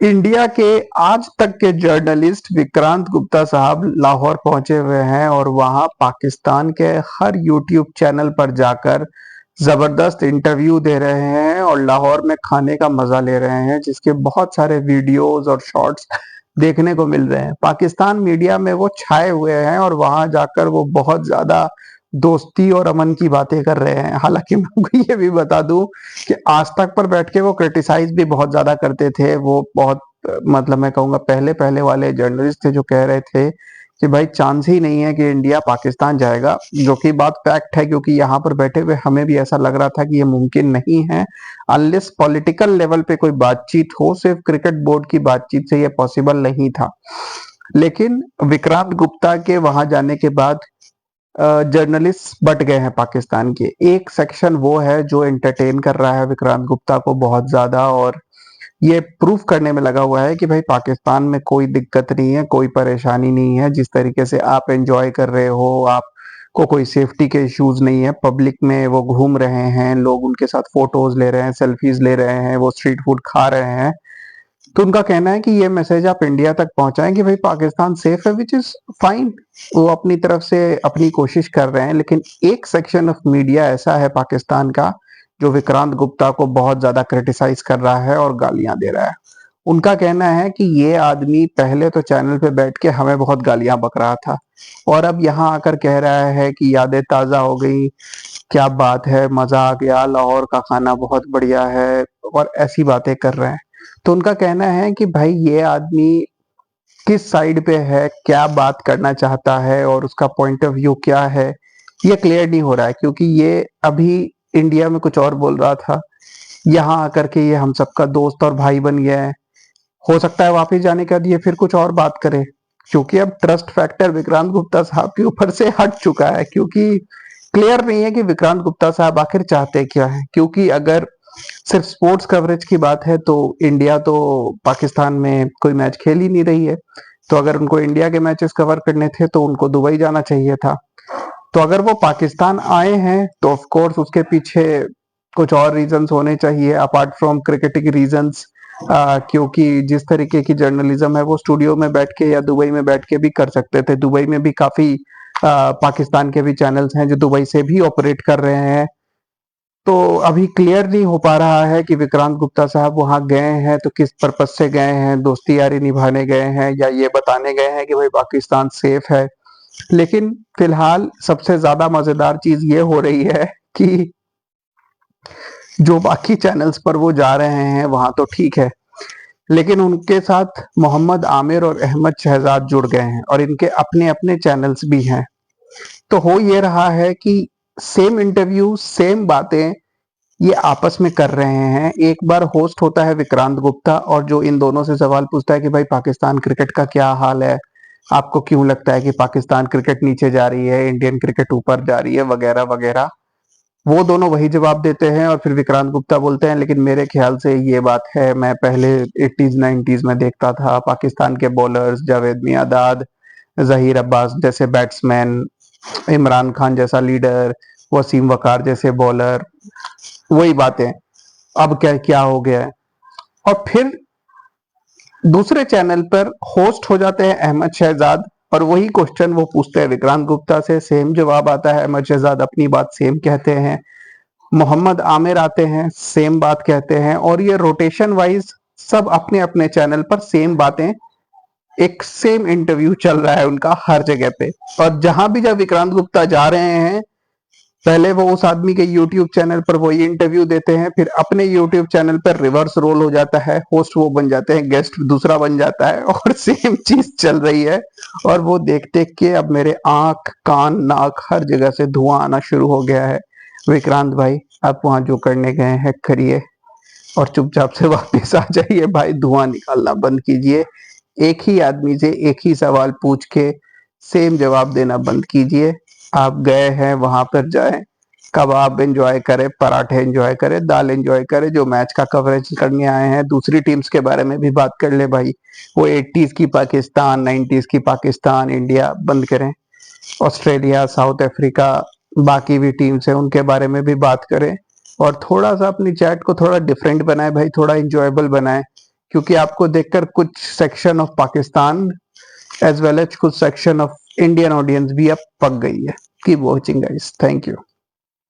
India के आज तक के जर्नलिस्ट विक्रांत गुप्ता साहब लाहौर पहुंचे हुए हैं और वहां पाकिस्तान के हर यूट्यूब चैनल पर जाकर जबरदस्त इंटरव्यू दे रहे हैं और लाहौर में खाने का मजा ले रहे हैं, जिसके बहुत सारे वीडियोस और शॉर्ट्स देखने को मिल रहे हैं। पाकिस्तान मीडिया में वो छाए हुए हैं और वहां जाकर वो बहुत ज्यादा दोस्ती और अमन की बातें कर रहे हैं। हालांकि मैं आपको ये भी बता दूं कि आज तक पर बैठ के वो क्रिटिसाइज भी बहुत ज्यादा करते थे। वो बहुत मतलब मैं कहूंगा पहले पहले वाले जर्नलिस्ट थे जो कह रहे थे कि भाई चांस ही नहीं है कि इंडिया पाकिस्तान जाएगा, जो कि बात फैक्ट है, क्योंकि यहाँ पर बैठे हुए हमें भी ऐसा लग रहा था कि ये मुमकिन नहीं है। अनलेस पॉलिटिकल लेवल पे कोई बातचीत हो, सिर्फ क्रिकेट बोर्ड की बातचीत से ये पॉसिबल नहीं था। लेकिन विक्रांत गुप्ता के वहां जाने के बाद जर्नलिस्ट बट गए हैं पाकिस्तान के। एक सेक्शन वो है जो एंटरटेन कर रहा है विक्रांत गुप्ता को बहुत ज्यादा, और ये प्रूफ करने में लगा हुआ है कि भाई पाकिस्तान में कोई दिक्कत नहीं है, कोई परेशानी नहीं है। जिस तरीके से आप एंजॉय कर रहे हो, आपको कोई सेफ्टी के इश्यूज नहीं है, पब्लिक में वो घूम रहे हैं, लोग उनके साथ फोटोज ले रहे हैं, सेल्फीज ले रहे हैं, वो स्ट्रीट फूड खा रहे हैं। तो उनका कहना है कि ये मैसेज आप इंडिया तक पहुंचाएं कि भाई पाकिस्तान सेफ है, विच इज फाइन। वो अपनी तरफ से अपनी कोशिश कर रहे हैं, लेकिन एक सेक्शन ऑफ मीडिया ऐसा है पाकिस्तान का जो विक्रांत गुप्ता को बहुत ज्यादा क्रिटिसाइज कर रहा है और गालियां दे रहा है। उनका कहना है कि ये आदमी पहले तो चैनल पे बैठ के हमें बहुत गालियां बक रहा था और अब यहाँ आकर कह रहा है कि यादें ताजा हो गई, क्या बात है, मजा आ गया, लाहौर का खाना बहुत बढ़िया है, और ऐसी बातें कर रहे हैं। तो उनका कहना है कि भाई ये आदमी किस साइड पे है, क्या बात करना चाहता है और उसका पॉइंट ऑफ व्यू क्या है, ये क्लियर नहीं हो रहा है। क्योंकि ये अभी इंडिया में कुछ और बोल रहा था, यहाँ आकर के ये हम सबका दोस्त और भाई बन गया है। हो सकता है वापिस जाने के बाद ये फिर कुछ और बात करे, क्योंकि अब ट्रस्ट फैक्टर विक्रांत गुप्ता साहब के ऊपर से हट चुका है। क्योंकि क्लियर नहीं है कि विक्रांत गुप्ता साहब आखिर चाहते क्या है। क्योंकि अगर सिर्फ स्पोर्ट्स कवरेज की बात है तो इंडिया तो पाकिस्तान में कोई मैच खेल ही नहीं रही है। तो अगर उनको इंडिया के मैचेस कवर करने थे तो उनको दुबई जाना चाहिए था। तो अगर वो पाकिस्तान आए हैं तो ऑफ कोर्स उसके पीछे कुछ और रीजंस होने चाहिए अपार्ट फ्रॉम क्रिकेटिंग रीजंस। क्योंकि जिस तरीके की जर्नलिज्म है वो स्टूडियो में बैठ के या दुबई में बैठ के भी कर सकते थे। दुबई में भी काफी पाकिस्तान के भी चैनल्स हैं जो दुबई से भी ऑपरेट कर रहे हैं। तो अभी क्लियर नहीं हो पा रहा है कि विक्रांत गुप्ता साहब वहां गए हैं तो किस पर्पज से गए हैं, दोस्ती यारी निभाने गए हैं या ये बताने गए हैं कि भाई पाकिस्तान सेफ है। लेकिन फिलहाल सबसे ज्यादा मजेदार चीज ये हो रही है कि जो बाकी चैनल्स पर वो जा रहे हैं वहां तो ठीक है, लेकिन उनके साथ मोहम्मद आमिर और अहमद शहजाद जुड़ गए हैं और इनके अपने अपने चैनल्स भी हैं। तो हो ये रहा है कि सेम इंटरव्यू सेम बातें ये आपस में कर रहे हैं। एक बार होस्ट होता है विक्रांत गुप्ता और जो इन दोनों से सवाल पूछता है कि भाई पाकिस्तान क्रिकेट का क्या हाल है, आपको क्यों लगता है कि पाकिस्तान क्रिकेट नीचे जा रही है, इंडियन क्रिकेट ऊपर जा रही है, वगैरह वगैरह। वो दोनों वही जवाब देते हैं और फिर विक्रांत गुप्ता बोलते हैं लेकिन मेरे ख्याल से ये बात है, मैं पहले 80s 90s में देखता था पाकिस्तान के बॉलर्स, जावेद मियांदाद, जहीर अब्बास जैसे बैट्समैन, इमरान खान जैसा लीडर, वसीम वकार जैसे बॉलर, वही बातें। अब क्या क्या हो गया है। और फिर दूसरे चैनल पर होस्ट हो जाते हैं अहमद शहजाद और वही क्वेश्चन वो पूछते हैं विक्रांत गुप्ता से, सेम जवाब आता है, अहमद शहजाद अपनी बात सेम कहते हैं, मोहम्मद आमिर आते हैं सेम बात कहते हैं, और ये रोटेशन वाइज सब अपने अपने चैनल पर सेम बातें, एक सेम इंटरव्यू चल रहा है उनका हर जगह पे। और जहां भी जब विक्रांत गुप्ता जा रहे हैं पहले वो उस आदमी के यूट्यूब चैनल पर वही इंटरव्यू देते हैं, फिर अपने यूट्यूब चैनल पर रिवर्स रोल हो जाता है, होस्ट वो बन जाते हैं, गेस्ट दूसरा बन जाता है और सेम चीज चल रही है। और वो देख देख के अब मेरे आंख कान नाक हर जगह से धुआं आना शुरू हो गया है। विक्रांत भाई आप वहां जो करने गए हैं करिए और चुपचाप से वापस आ जाइए भाई, धुआं निकालना बंद कीजिए। एक ही आदमी से एक ही सवाल पूछ के सेम जवाब देना बंद कीजिए। आप गए हैं वहां पर जाएं, कबाब एंजॉय करें, पराठे एंजॉय करें, दाल एंजॉय करें, जो मैच का कवरेज करने आए हैं दूसरी टीम्स के बारे में भी बात कर ले भाई। वो 80s की पाकिस्तान, 90s की पाकिस्तान, इंडिया बंद करें। ऑस्ट्रेलिया, साउथ अफ्रीका, बाकी भी टीम्स है उनके बारे में भी बात करें और थोड़ा सा अपनी चैट को थोड़ा डिफरेंट बनाए भाई, थोड़ा इंजॉयबल बनाए। क्योंकि आपको देखकर कुछ section of Pakistan as well as कुछ सेक्शन ऑफ इंडियन ऑडियंस भी अब पक गई है। Keep watching guys, thank you.